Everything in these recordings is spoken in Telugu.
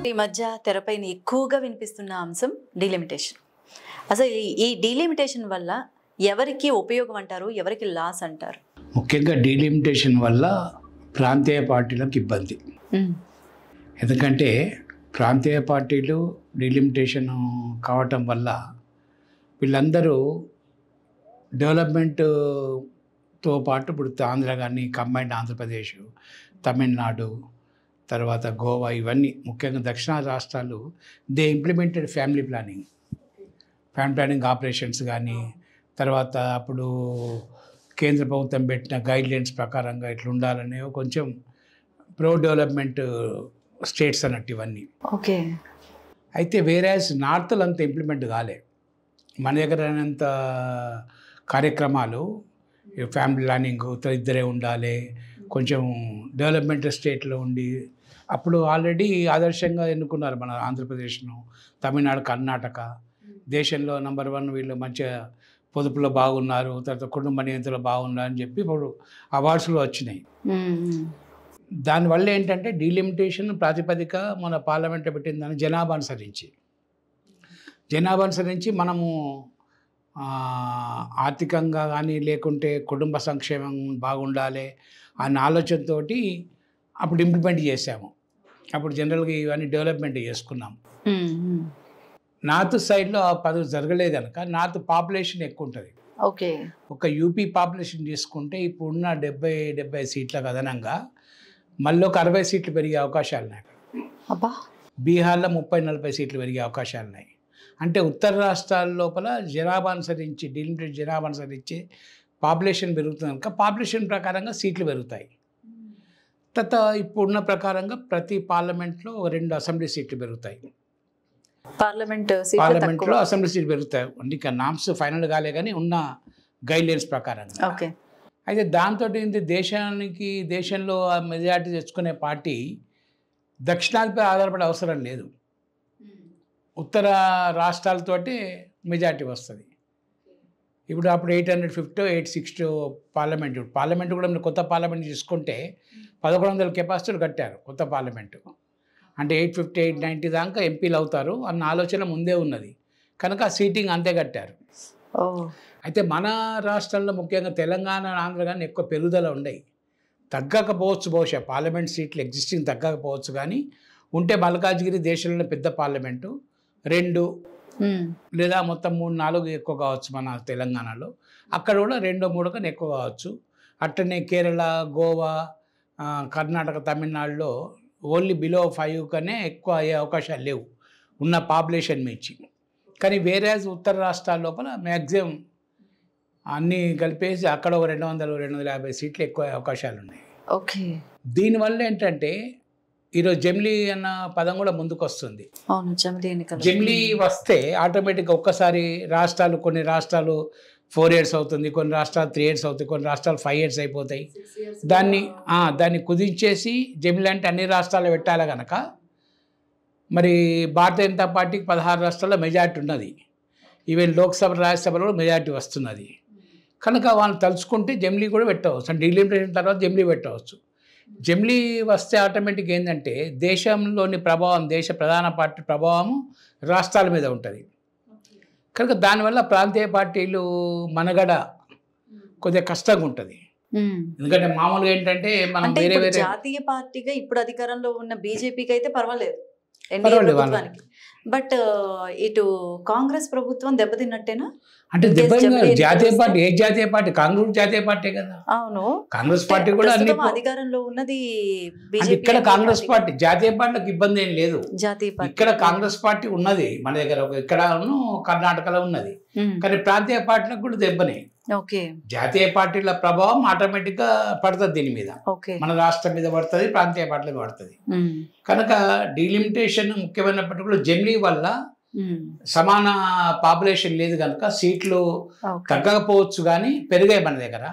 ఈ మధ్య తెరపైన ఎక్కువగా వినిపిస్తున్న అంశం డీలిమిటేషన్. అసలు ఈ డీలిమిటేషన్ వల్ల ఎవరికి ఉపయోగం అంటారు, ఎవరికి లాస్ అంటారు? ముఖ్యంగా డీలిమిటేషన్ వల్ల ప్రాంతీయ పార్టీలకు ఇబ్బంది. ఎందుకంటే ప్రాంతీయ పార్టీలు డీలిమిటేషన్ కావటం వల్ల వీళ్ళందరూ డెవలప్మెంట్తో పాటు ఇప్పుడు ఆంధ్ర కానీ, కంబైన్డ్ ఆంధ్రప్రదేశ్, తమిళనాడు, తర్వాత గోవా, ఇవన్నీ ముఖ్యంగా దక్షిణాది రాష్ట్రాలు they implemented family planning operations కానీ, తర్వాత అప్పుడు కేంద్ర ప్రభుత్వం పెట్టిన గైడ్లైన్స్ ప్రకారంగా ఇట్లా ఉండాలనే కొంచెం ప్రో డెవలప్మెంట్ స్టేట్స్ అన్నట్టు ఇవన్నీ. ఓకే. అయితే వేరేస్ నార్త్లో అంత ఇంప్లిమెంట్ కాలే. మన దగ్గర అయినంత కార్యక్రమాలు ఫ్యామిలీ ప్లానింగ్ ఇద్దరే ఉండాలి, కొంచెం డెవలప్మెంట్ స్టేట్లో ఉండి అప్పుడు ఆల్రెడీ ఆదర్శంగా ఎన్నుకున్నారు మన ఆంధ్రప్రదేశ్ను, తమిళనాడు, కర్ణాటక. దేశంలో నెంబర్ 1 వీళ్ళు మంచిగా పొదుపులో బాగున్నారు, తర్వాత కుటుంబ నియంత్రణలో బాగున్నారు అని చెప్పి ఇప్పుడు అవార్డ్స్లో వచ్చినాయి. దానివల్ల ఏంటంటే డీలిమిటేషన్ ప్రాతిపదిక మన పార్లమెంట్లో పెట్టిందని జనాభా అనుసరించి మనము ఆర్థికంగా కానీ లేకుంటే కుటుంబ సంక్షేమం బాగుండాలి అన్న ఆలోచనతో అప్పుడు ఇంప్లిమెంట్ చేసాము. అప్పుడు జనరల్గా ఇవన్నీ డెవలప్మెంట్ చేసుకున్నాం. నార్త్ సైడ్లో ఆ పదవి జరగలేదు కనుక నార్త్ పాపులేషన్ ఎక్కువ ఉంటుంది. ఓకే. ఒక యూపీ పాపులేషన్ తీసుకుంటే ఇప్పుడున్న 70 సీట్లకు అదనంగా మళ్ళీ ఒక 60 సీట్లు పెరిగే అవకాశాలు ఉన్నాయి. బీహార్లో 30-40 సీట్లు పెరిగే అవకాశాలు ఉన్నాయి. అంటే ఉత్తర రాష్ట్రాల లోపల జనాభా అనుసరించి డీలిమిటెడ్ జనాభా అనుసరించి పాపులేషన్ పెరుగుతుంది కనుక పాపులేషన్ ప్రకారంగా సీట్లు పెరుగుతాయి. తర్వాత ఇప్పుడున్న ప్రకారంగా ప్రతి పార్లమెంట్లో 2 అసెంబ్లీ సీట్లు పెరుగుతాయి. పార్లమెంట్లో అసెంబ్లీ సీట్లు పెరుగుతాయి. ఇంకా నామ్స్ ఫైనల్ కాలే కానీ ఉన్న గైడ్లైన్స్ ప్రకారంగా. ఓకే. అయితే దాంతో ఏంటి, దేశంలో మెజారిటీ తెచ్చుకునే పార్టీ దక్షిణాదిపై ఆధారపడే అవసరం లేదు. ఉత్తర రాష్ట్రాలతోటి మెజారిటీ వస్తుంది. ఇప్పుడు అప్పుడు 850 860 పార్లమెంటు కూడా కొత్త పార్లమెంట్ తీసుకుంటే 1100 కెపాసిటీలు కట్టారు కొత్త పార్లమెంటు. అంటే 850 890 దాకా ఎంపీలు అవుతారు అన్న ఆలోచన ముందే ఉన్నది కనుక సీటింగ్ అంతే కట్టారు. అయితే మన రాష్ట్రాల్లో ముఖ్యంగా తెలంగాణ, ఆంధ్ర కానీ ఎక్కువ పెరుగుదల ఉండయి. తగ్గకపోవచ్చు, బహుశా పార్లమెంట్ సీట్లు ఎగ్జిస్టింగ్ తగ్గకపోవచ్చు, కానీ ఉంటే మల్కాజ్గిరి దేశంలోనే పెద్ద పార్లమెంటు 2 లేదా మొత్తం 3-4 ఎక్కువ కావచ్చు మన తెలంగాణలో. అక్కడ కూడా 2-3 కన్నా ఎక్కువ కావచ్చు. అట్లనే కేరళ, గోవా, కర్ణాటక, తమిళనాడులో ఓన్లీ బిలో 5 కనే ఎక్కువ అయ్యే అవకాశాలు లేవు ఉన్న పాపులేషన్ మించి. కానీ వేరే ఉత్తర రాష్ట్రాల లోపల మ్యాక్సిమం అన్నీ కలిపేసి అక్కడ ఒక 200-250 సీట్లు ఎక్కువ అవకాశాలు ఉన్నాయి. ఓకే. దీనివల్ల ఏంటంటే ఈరోజు జమిలీ అన్న పదం కూడా ముందుకు వస్తుంది. జమిలీ వస్తే ఆటోమేటిక్గా ఒక్కసారి కొన్ని రాష్ట్రాలు 4 years అవుతుంది, కొన్ని రాష్ట్రాలు 3 years అవుతాయి, కొన్ని రాష్ట్రాలు 5 years అయిపోతాయి. దాన్ని కుదించేసి జమిలీ అంటే అన్ని రాష్ట్రాలు పెట్టాలి కనుక మరి భారతీయ జనతా పార్టీకి 16 రాష్ట్రాల్లో మెజారిటీ ఉన్నది. ఈవెన్ లోక్సభ, రాజ్యసభలో కూడా మెజారిటీ వస్తున్నది కనుక వాళ్ళు తలుచుకుంటే జమిలీ కూడా పెట్టవచ్చు. అంటే డీలిమిటేషన్ తర్వాత జమిలీ పెట్టవచ్చు. జమిలీ వస్తే ఆటోమేటిక్గా ఏంటంటే దేశంలోని ప్రభావం, దేశ ప్రధాన పార్టీ ప్రభావం రాష్ట్రాల మీద ఉంటుంది కనుక దానివల్ల ప్రాంతీయ పార్టీలు మనగడ కొద్దిగా కష్టంగా ఉంటుంది. ఎందుకంటే మామూలుగా ఏంటంటే మనం వేరే జాతీయ పార్టీగా ఇప్పుడు అధికారంలో ఉన్న బీజేపీకి అయితే పర్వాలేదు, బట్ ఇటు కాంగ్రెస్ ప్రభుత్వం దెబ్బతిన్నట్టేనా? అంటే జాతీయ పార్టీ, ఏ జాతీయ పార్టీ? కాంగ్రెస్ జాతీయ పార్టీ కదా. అవును, కాంగ్రెస్ పార్టీ కూడా అధికారంలో ఉన్నది. ఇక్కడ కాంగ్రెస్ పార్టీ, జాతీయ పార్టీలకు ఇబ్బంది ఏం లేదు. జాతీయ పార్టీ ఇక్కడ కాంగ్రెస్ పార్టీ ఉన్నది మన దగ్గర, ఇక్కడ కర్ణాటకలో ఉన్నది. కానీ ప్రాంతీయ పార్టీలకు కూడా దెబ్బనే. ఓకే. జాతీయ పార్టీల ప్రభావం ఆటోమేటిక్ గా పడుతుంది దీని మీద, మన రాష్ట్రం మీద పడుతుంది, ప్రాంతీయ పార్టీల మీద పడుతుంది. కనుక డీలిమిటేషన్ ముఖ్యమైనప్పటికీ కూడా జమిలీ వల్ల సమాన పాపులేషన్ లేదు కనుక సీట్లు తగ్గకపోవచ్చు కానీ పెరిగాయి మన దగ్గర.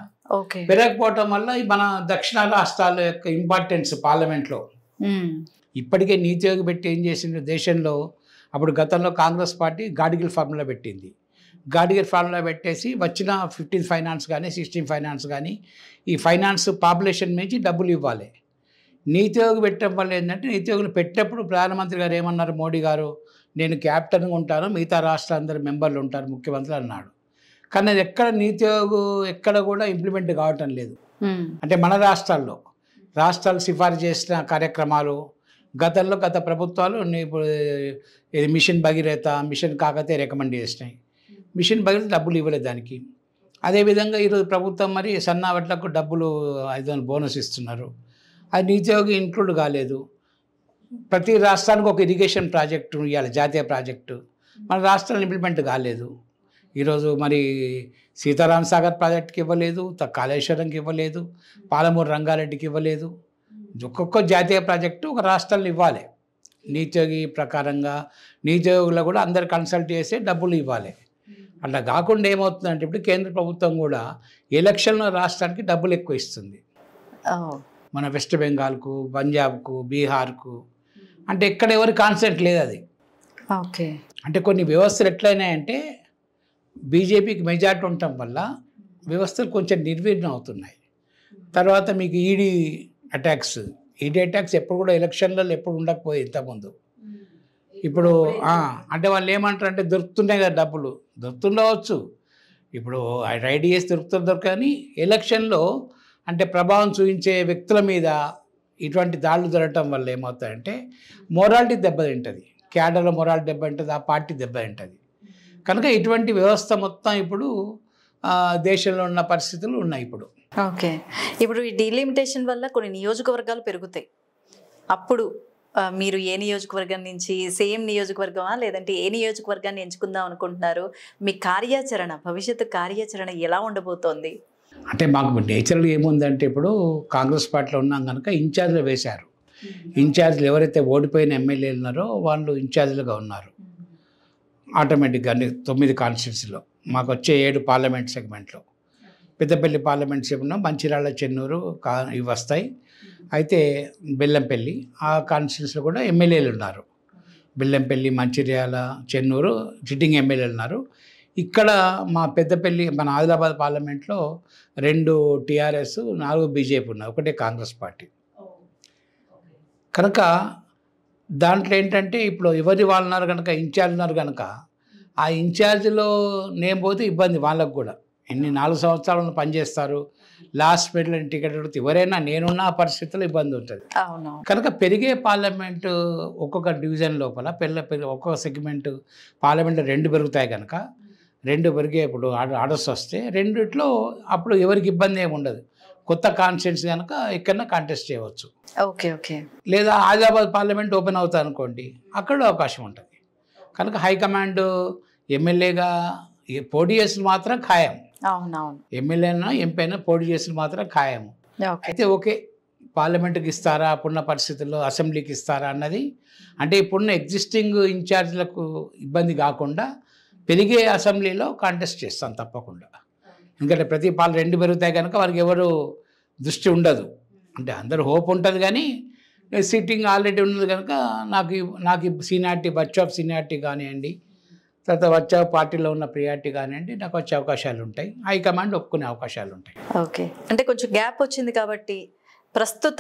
పెరగకపోవటం వల్ల మన దక్షిణ రాష్ట్రాల యొక్క ఇంపార్టెన్స్ పార్లమెంట్లో ఇప్పటికే నీతి ఆయోగ్ పెట్టి ఏం చేసింది దేశంలో. అప్పుడు గతంలో కాంగ్రెస్ పార్టీ గాడ్గిల్ ఫార్ములా పెట్టింది. గాడ్గిల్ ఫార్ములా పెట్టేసి వచ్చిన 15 ఫైనాన్స్ కానీ 16 ఫైనాన్స్ కానీ ఈ ఫైనాన్స్ పాపులేషన్ నుంచి డబ్బులు ఇవ్వాలి. నీతి ఆయోగ్ పెట్టడం వల్ల ఏంటంటే నీతి ఆయోగ్ని పెట్టేప్పుడు ప్రధానమంత్రి గారు ఏమన్నారు, మోడీ గారు, నేను క్యాప్టెన్గా ఉంటాను, మిగతా రాష్ట్రాలందరూ మెంబర్లు ఉంటారు, ముఖ్యమంత్రి అన్నాడు. కానీ అది ఎక్కడ నీతి ఆయోగ్ ఎక్కడ కూడా ఇంప్లిమెంట్ కావటం లేదు. అంటే మన రాష్ట్రాలు సిఫారసు చేసిన కార్యక్రమాలు గత ప్రభుత్వాలు ఇప్పుడు ఇది mission Bhagiratha, mission Kakatiya recommend చేసినాయి. మిషన్ భగీరథ డబ్బులు ఇవ్వలేదు దానికి. అదేవిధంగా ఈరోజు ప్రభుత్వం మరి సన్నావట్లకు డబ్బులు 500 బోనస్ ఇస్తున్నారు. అది నీతి ఆయోగ్ ఇంక్లూడ్ కాలేదు. ప్రతి రాష్ట్రానికి ఒక ఇరిగేషన్ ప్రాజెక్టు ఇవ్వాలి, జాతీయ ప్రాజెక్టు. మన రాష్ట్రాలు ఇంప్లిమెంట్ కాలేదు. ఈరోజు మరి సీతారాం సాగర్ ప్రాజెక్టుకి ఇవ్వలేదు, కాళేశ్వరంకి ఇవ్వలేదు, పాలమూరు రంగారెడ్డికి ఇవ్వలేదు. ఒక్కొక్క జాతీయ ప్రాజెక్టు ఒక రాష్ట్రాలు ఇవ్వాలి. నీతి ఆయోగ్ ప్రకారంగా నీతి ఆయోగ్లో కూడా అందరు కన్సల్ట్ చేసి డబ్బులు ఇవ్వాలి. అట్లా కాకుండా ఏమవుతుందంటే ఇప్పుడు కేంద్ర ప్రభుత్వం కూడా ఎలక్షన్లో రాష్ట్రానికి డబ్బులు ఎక్కువ ఇస్తుంది. మన వెస్ట్ బెంగాల్కు, పంజాబ్కు, బీహార్కు, అంటే ఎక్కడ ఎవరి కాన్సెంట్ లేదు అది. ఓకే. అంటే కొన్ని వ్యవస్థలు ఎట్లయినాయంటే బీజేపీకి మెజార్టీ ఉండటం వల్ల వ్యవస్థలు కొంచెం నిర్వీర్యం అవుతున్నాయి. తర్వాత మీకు ఈడీ అటాక్స్ ఎప్పుడు కూడా ఎలక్షన్లలో ఎప్పుడు ఉండకపోయి ఇంతకుముందు. ఇప్పుడు అంటే వాళ్ళు ఏమంటారు అంటే దొరుకుతున్నాయి కదా డబ్బులు, దొరుకుతుండవచ్చు. ఇప్పుడు రైడ్ చేసి దొరకని ఎలక్షన్లో అంటే ప్రభావం చూపించే వ్యక్తుల మీద ఇటువంటి దాడులు జరగటం వల్ల ఏమవుతాయంటే మొరాలిటీ దెబ్బతింటుంది, క్యాడర్లో మొరాలిటీ దెబ్బతింటుంది, ఆ పార్టీ దెబ్బతింటుంది. కనుక ఇటువంటి వ్యవస్థ మొత్తం ఇప్పుడు దేశంలో ఉన్న పరిస్థితులు ఉన్నాయి ఇప్పుడు. ఓకే. ఇప్పుడు ఈ డీలిమిటేషన్ వల్ల కొన్ని నియోజకవర్గాలు పెరుగుతాయి. అప్పుడు మీరు ఏ నియోజకవర్గం నుంచి, సేమ్ నియోజకవర్గమా లేదంటే ఏ నియోజకవర్గాన్ని ఎంచుకుందాం అనుకుంటున్నారు? మీ కార్యాచరణ, భవిష్యత్తు కార్యాచరణ ఎలా ఉండబోతోంది? అంటే మాకు నేచురల్గా ఏముందంటే ఇప్పుడు కాంగ్రెస్ పార్టీలో ఉన్నాం కనుక ఇన్ఛార్జ్లు వేశారు. ఇన్ఛార్జ్లు ఎవరైతే ఓడిపోయిన ఎమ్మెల్యేలు ఉన్నారో వాళ్ళు ఇన్ఛార్జ్లుగా ఉన్నారు ఆటోమేటిక్గా. 9 కాన్స్టిట్యూన్సీలో మాకు వచ్చే 7 పార్లమెంట్ సెగ్మెంట్లో పెద్దపల్లి పార్లమెంట్ సెగ్మెంట్లో మంచిర్యాల, చెన్నూరు ఇవి వస్తాయి. అయితే బెల్లంపల్లి ఆ కాన్స్టిట్యూన్సీలో కూడా ఎమ్మెల్యేలు ఉన్నారు. బెల్లంపల్లి, మంచిర్యాల, చెన్నూరు సిట్టింగ్ ఎమ్మెల్యేలు ఉన్నారు. ఇక్కడ మా పెద్దపల్లి మన ఆదిలాబాద్ పార్లమెంట్లో 2 టీఆర్ఎస్, 4 బీజేపీ ఉన్నాయి, ఒకటే కాంగ్రెస్ పార్టీ. కనుక దాంట్లో ఏంటంటే ఇప్పుడు ఎవరి వాళ్ళు ఉన్నారు కనుక, ఇన్ఛార్జ్ ఉన్నారు కనుక ఆ ఇన్ఛార్జ్లో నేను పోతే ఇబ్బంది వాళ్ళకు కూడా. 4 సంవత్సరాలను పనిచేస్తారు, లాస్ట్ మినిట్లో టికెట్ అడిగితే ఎవరైనా నేనున్న పరిస్థితుల్లో ఇబ్బంది ఉంటుంది. కనుక పెరిగే పార్లమెంటు ఒక్కొక్క డివిజన్ లోపల ఒక్కొక్క సెగ్మెంట్ పార్లమెంట్లో 2 పెరుగుతాయి కనుక 2 పెరిగే ఇప్పుడు ఆర్డర్స్ వస్తే 2లో అప్పుడు ఎవరికి ఇబ్బంది ఏమి ఉండదు. కొత్త కాన్స్టిట్యున్సీ కనుక ఎక్కడన్నా కాంటెస్ట్ చేయవచ్చు. ఓకే. లేదా ఆదిలాబాద్ పార్లమెంట్ ఓపెన్ అవుతా అనుకోండి, అక్కడ అవకాశం ఉంటుంది. కనుక హైకమాండ్ ఎమ్మెల్యేగా పోటీ చేసిన మాత్రం ఖాయం. అవునవును. ఎమ్మెల్యేనా ఎంపీ అయినా పోటీ చేసిన మాత్రం ఖాయము. అయితే ఓకే, పార్లమెంటుకి ఇస్తారా, అప్పుడున్న పరిస్థితుల్లో అసెంబ్లీకి ఇస్తారా అన్నది అంటే ఇప్పుడున్న ఎగ్జిస్టింగ్ ఇన్ఛార్జ్లకు ఇబ్బంది కాకుండా పెరిగే అసెంబ్లీలో కాంటెస్ట్ చేస్తాం తప్పకుండా. ఎందుకంటే ప్రతి 2 పెరుగుతాయి కనుక వారికి ఎవరు దృష్టి ఉండదు. అంటే అందరూ హోప్ ఉంటుంది కానీ సీటింగ్ ఆల్రెడీ ఉన్నది కనుక నాకు సీనియారిటీ, బర్చ్ ఆఫ్ సీనియారిటీ కానివ్వండి, తర్వాత వచ్చే పార్టీలో ఉన్న ప్రియారిటీ కానివ్వండి, నాకు వచ్చే అవకాశాలు ఉంటాయి, హైకమాండ్ ఒప్పుకునే అవకాశాలు ఉంటాయి. ఓకే. అంటే కొంచెం గ్యాప్ వచ్చింది కాబట్టి ప్రస్తుత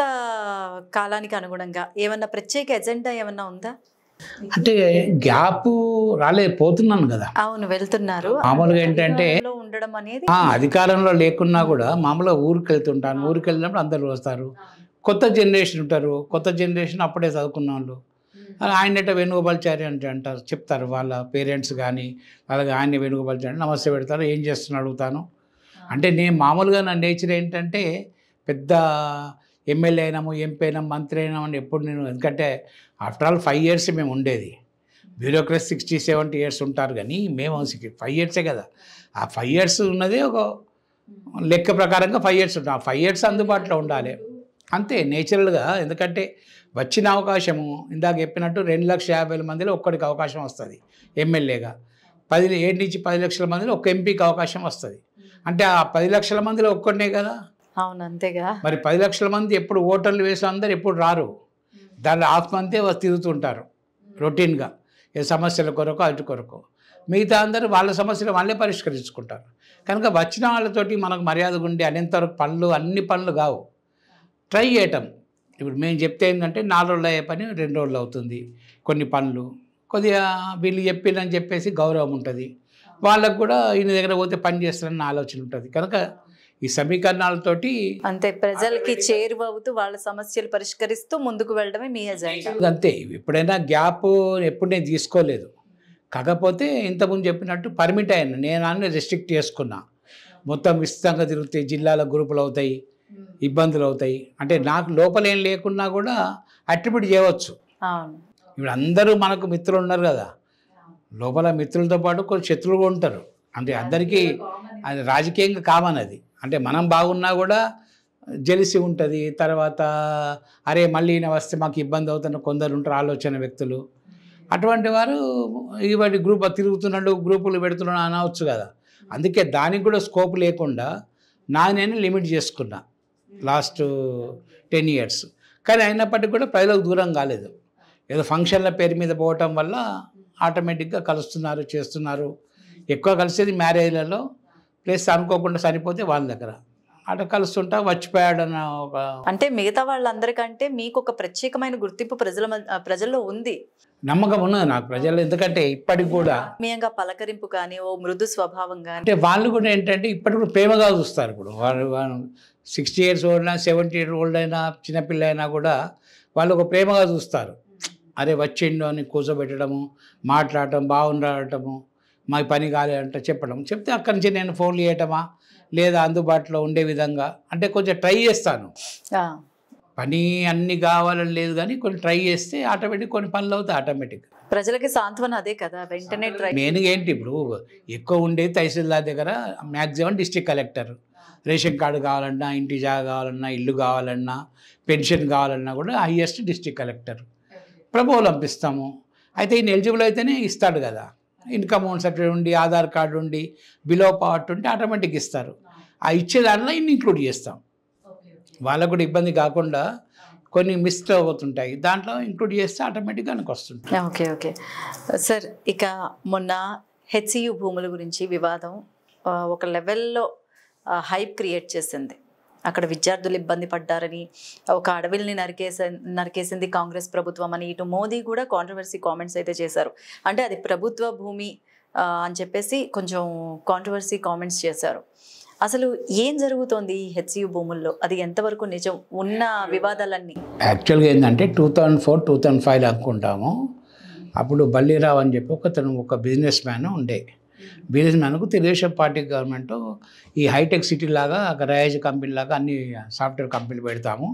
కాలానికి అనుగుణంగా ఏమన్నా ప్రత్యేక ఎజెండా ఏమన్నా ఉందా? అంటే గ్యాప్ పోతున్నాను కదా. అవును, వెళ్తున్నారు. మామూలుగా ఏంటంటే ఉండడం అనేది అధికారంలో లేకున్నా కూడా మామూలుగా ఊరికి వెళ్తుంటాను. ఊరికి వెళ్ళినప్పుడు అందరూ వస్తారు, కొత్త జనరేషన్ ఉంటారు. కొత్త జనరేషన్ అప్పుడే చదువుకున్న వాళ్ళు ఆయనట వేణుగోపాల్చారి అంటే అంటారు, చెప్తారు వాళ్ళ పేరెంట్స్ కానీ, అలాగే ఆయన వేణుగోపాల్చారి నమస్తే పెడతారు, ఏం చేస్తున్నా అడుగుతాను. అంటే నేను మామూలుగా నా నేచర్ ఏంటంటే పెద్ద ఎమ్మెల్యే అయినాము, ఎంపీ అయినాము, మంత్రి అయినామని ఎప్పుడు నేను, ఎందుకంటే ఆఫ్టర్ ఆల్ 5 years మేము ఉండేది. బ్యూరోక్రసీ 60-70 years ఉంటారు కానీ మేము 5 years కదా. ఆ 5 years ఉన్నది ఒక లెక్క ప్రకారంగా 5 years ఉంటాం. 5 years అందుబాటులో ఉండాలి అంతే నేచురల్గా. ఎందుకంటే వచ్చిన అవకాశము ఇందాక చెప్పినట్టు 2,50,000 మందిలో ఒక్కడికి అవకాశం వస్తుంది ఎమ్మెల్యేగా. 7 నుంచి 10 లక్షల మందిలో ఒక్క ఎంపీకి అవకాశం వస్తుంది. అంటే ఆ 10 లక్షల మందిలో ఒక్కడినే కదా. అవును, అంతేగా. మరి 10 లక్షల మంది ఎప్పుడు ఓటర్లు వేసే అందరు ఎప్పుడు రారు, దాంట్లో ఆత్మంతే తిరుగుతుంటారు రొటీన్గా, ఏ సమస్యల కొరకు అటు కొరకు. మిగతా అందరూ వాళ్ళ సమస్యలు వాళ్ళే పరిష్కరించుకుంటారు. కనుక వచ్చిన వాళ్ళతోటి మనకు మర్యాద ఉండి అనేంతవరకు అన్ని పనులు కావు. ట్రై చేయటం, ఇప్పుడు మేము చెప్తే ఏంటంటే 4 రోజులు అయ్యే పని 2 రోజులు అవుతుంది. కొన్ని పనులు కొద్దిగా వీళ్ళు చెప్పిరని చెప్పేసి గౌరవం ఉంటుంది. వాళ్ళకు కూడా ఈయన దగ్గర పోతే పని చేస్తారన్న ఆలోచన ఉంటుంది. కనుక ఈ సమీకరణాలతోటి అంతే, ప్రజలకి చేరువవుతూ వాళ్ళ సమస్యలు పరిష్కరిస్తూ ముందుకు వెళ్ళడమే మీ ఎజెండా. అంతే. ఎప్పుడైనా గ్యాప్ ఎప్పుడు నేను తీసుకోలేదు. కాకపోతే ఇంతకుముందు చెప్పినట్టు పర్మిట్ అయ్యాను. నేను అన్నీ రెస్ట్రిక్ట్ చేసుకున్నా. మొత్తం విస్తృతంగా తిరిగితే జిల్లాల గ్రూపులు అవుతాయి, ఇబ్బందులు అవుతాయి. అంటే నాకు లోపల ఏం లేకున్నా కూడా అట్రిబ్యూట్ చేయవచ్చు. అవును, ఇప్పుడు అందరూ మనకు మిత్రులు ఉన్నారు కదా, లోపల మిత్రులతో పాటు కొన్ని శత్రువులు కూడా ఉంటారు. అంటే అందరికీ అది రాజకీయంగా కామన్ అది. అంటే మనం బాగున్నా కూడా జెలిసి ఉంటుంది. తర్వాత అరే మళ్ళీ ఈయన వస్తే మాకు ఇబ్బంది అవుతున్న కొందరు ఉంటారు ఆలోచన వ్యక్తులు. అటువంటి వారు ఇవాటి గ్రూప్ తిరుగుతున్నాడు, గ్రూపులు పెడుతున్నాడు అనవచ్చు కదా. అందుకే దానికి కూడా స్కోప్ లేకుండా నేను లిమిట్ చేసుకున్నా లాస్ట్ 10 years. కానీ అయినప్పటికీ కూడా ప్రజలకు దూరం కాలేదు. ఏదో ఫంక్షన్ల పేరు మీద పోవటం వల్ల ఆటోమేటిక్గా కలుస్తున్నారు, చేస్తున్నారు. ఎక్కువ కలిసేది మ్యారేజ్లలో, ప్లస్ అనుకోకుండా చనిపోతే వాళ్ళ దగ్గర అట్లా కలుస్తుంటా వచ్చిపోయాడన్న ఒక. అంటే మిగతా వాళ్ళందరికంటే మీకు ఒక ప్రత్యేకమైన గుర్తింపు ప్రజల్లో ఉంది, నమ్మకం ఉన్నది నాకు ప్రజలు. ఎందుకంటే ఇప్పటికి కూడా ఆత్మీయంగా పలకరింపు కానీ, ఓ మృదు స్వభావం కానీ. అంటే వాళ్ళు కూడా ఏంటంటే ఇప్పటికి కూడా ప్రేమగా చూస్తారు. ఇప్పుడు వాళ్ళు 60 years ఓల్డ్ అయినా 70 years ఓల్డ్ అయినా చిన్నపిల్ల అయినా కూడా వాళ్ళు ఒక ప్రేమగా చూస్తారు. అరే వచ్చిండు అని కూర్చోబెట్టడము, మాట్లాడటం, బాగుండటము, మా పని కాలేదంటే చెప్పడం, చెప్తే అక్కడి నుంచి నేను ఫోన్లు చేయటమా లేదా అందుబాటులో ఉండే విధంగా అంటే కొంచెం ట్రై చేస్తాను. పని అన్ని కావాలని లేదు కానీ కొన్ని ట్రై చేస్తే ఆటోమేటిక్ కొన్ని పనులు అవుతాయి ఆటోమేటిక్. ప్రజలకి సాంత్వన అదే కదా, వెంటనే ట్రై. మెయిన్గా ఏంటి ఇప్పుడు ఎక్కువ ఉండేది తహసీల్దార్ దగ్గర, maximum district collector. Ration card కావాలన్నా, ఇంటి జాగా కావాలన్నా, ఇల్లు కావాలన్నా, పెన్షన్ కావాలన్నా కూడా హైయెస్ట్ డిస్ట్రిక్ట్ కలెక్టర్. ప్రపోజల్ పంపిస్తాము. అయితే ఈయన ఎలిజిబుల్ అయితేనే ఇస్తాడు కదా. ఇన్కమ్ సర్టిఫికేట్ ఉండి, ఆధార్ కార్డు ఉండి, బిలో పావర్టీ ఉంటే ఆటోమేటిక్ ఇస్తారు. ఆ ఇచ్చే దాంట్లో ఇన్ని ఇంక్లూడ్ చేస్తాం. వాళ్ళకు కూడా ఇబ్బంది కాకుండా కొన్ని మిస్ అవుతుంటాయి, దాంట్లో ఇంక్లూడ్ చేస్తే ఆటోమేటిక్గా నాకు వస్తుంది. ఓకే ఓకే సార్, ఇక మొన్న హెచ్సియు భూముల గురించి వివాదం ఒక లెవెల్లో హైప్ క్రియేట్ చేసింది. అక్కడ విద్యార్థులు ఇబ్బంది పడ్డారని, ఒక అడవిల్ని నరికేసింది కాంగ్రెస్ ప్రభుత్వం అని, ఇటు మోదీ కూడా కాంట్రవర్సీ కామెంట్స్ అయితే చేశారు. అంటే అది ప్రభుత్వ భూమి అని చెప్పేసి కొంచెం కాంట్రవర్సీ కామెంట్స్ చేశారు. అసలు ఏం జరుగుతోంది ఈ హెచ్సియు భూముల్లో? అది ఎంతవరకు నిజం? ఉన్న వివాదాలన్నీ యాక్చువల్గా ఏంటంటే 2004-2005 అనుకుంటాము. అప్పుడు బల్లిరావు అని చెప్పి ఒక బిజినెస్ మ్యాన్ ఉండే. బిజినెస్ మ్యాన్కు తెలుగుదేశం పార్టీ గవర్నమెంట్ ఈ హైటెక్ సిటీ లాగా, రైజ్ కంపెనీ లాగా అన్ని సాఫ్ట్వేర్ కంపెనీలు పెడతాము,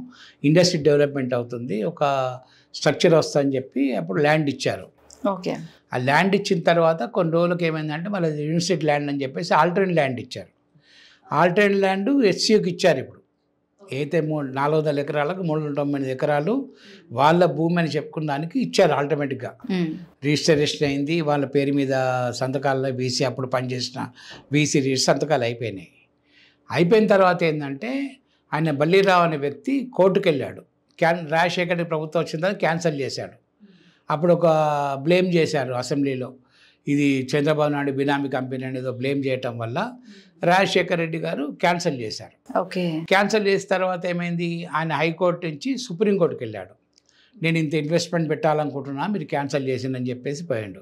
ఇండస్ట్రీ డెవలప్మెంట్ అవుతుంది, ఒక స్ట్రక్చర్ వస్తుందని చెప్పి అప్పుడు ల్యాండ్ ఇచ్చారు. ఓకే. ఆ ల్యాండ్ ఇచ్చిన తర్వాత కొన్ని రోజులకి ఏమైందంటే మళ్ళీ యూనివర్సిటీ ల్యాండ్ అని చెప్పేసి ఆల్టర్నేట్ ల్యాండ్ ఇచ్చారు. ఆల్టర్నేట్ ల్యాండ్ హెచ్సియుకి ఇచ్చారు. ఇప్పుడు అయితే 400 ఎకరాలకు 390 ఎకరాలు వాళ్ళ భూమి అని చెప్పుకున్న దానికి ఇచ్చారు. ఆల్టర్నేట్గా రిజిస్ట్రేషన్ అయింది, వాళ్ళ పేరు మీద సంతకాల్లో వీసీ అప్పుడు పనిచేసిన వీసీ సంతకాలు అయిపోయినాయి. అయిపోయిన తర్వాత ఏంటంటే ఆయన బల్లిరావు అనే వ్యక్తి కోర్టుకు వెళ్ళాడు. రాజశేఖర్ ప్రభుత్వం వచ్చిన తర్వాత క్యాన్సిల్ చేశాడు. అప్పుడు ఒక బ్లేమ్ చేశారు అసెంబ్లీలో, ఇది చంద్రబాబు నాయుడు బినామీ కంపెనీ అనేది బ్లేమ్ చేయటం వల్ల రాజశేఖర్ రెడ్డి గారు క్యాన్సిల్ చేశారు. ఓకే. క్యాన్సిల్ చేసిన తర్వాత ఏమైంది, ఆయన హైకోర్టు నుంచి సుప్రీంకోర్టుకి వెళ్ళాడు. నేను ఇంత ఇన్వెస్ట్మెంట్ పెట్టాలనుకుంటున్నా, మీరు క్యాన్సిల్ చేసిందని చెప్పేసి పోయాడు.